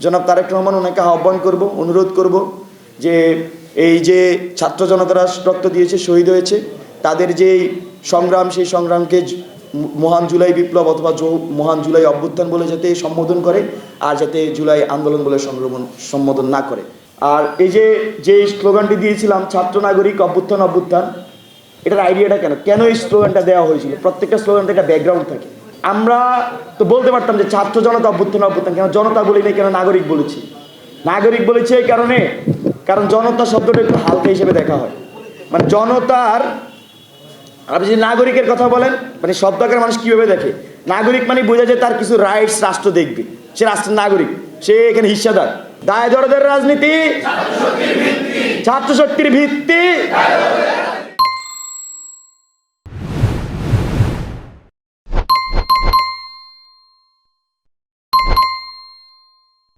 জনাব তারেক রহমান ওনাকে আহ্বান করব, অনুরোধ করব যে এই যে ছাত্র জনতারা রক্ত দিয়েছে, শহীদ হয়েছে, তাদের যেই সংগ্রাম, সেই সংগ্রামকে মহান জুলাই বিপ্লব অথবা মহান জুলাই অভ্যুত্থান বলে যাতে সম্বোধন করে, আর যাতে জুলাই আন্দোলন বলে সম্বোধন না করে। আর এই যে স্লোগানটি দিয়েছিলাম, ছাত্র নাগরিক অভ্যুত্থান অভ্যুত্থান, এটার আইডিয়াটা কেন এই স্লোগানটা দেওয়া হয়েছিল? প্রত্যেকটা স্লোগানটা একটা ব্যাকগ্রাউন্ড থাকে। আমরা তো বলতে পারতাম যে ছাত্র জনতা অভ্যুত্থান অভ্যুত্থান, কেন জনতা বলি নাই, কেন নাগরিক বলেছি? নাগরিক বলেছি এই কারণে, কারণ জনতা শব্দটা একটু হালকা হিসেবে দেখা হয়। মানে জনতার, আপনি যদি নাগরিকের কথা বলেন, মানে শব্দ আকারে মানুষ কীভাবে দেখে? নাগরিক মানে বোঝা যায় তার কিছু রাইটস রাষ্ট্র দেখবে, সে রাষ্ট্রের নাগরিক, সে এখানে হিস্সাদার। দায় দরদের রাজনীতি, ছাত্র শক্তির ভিত্তি।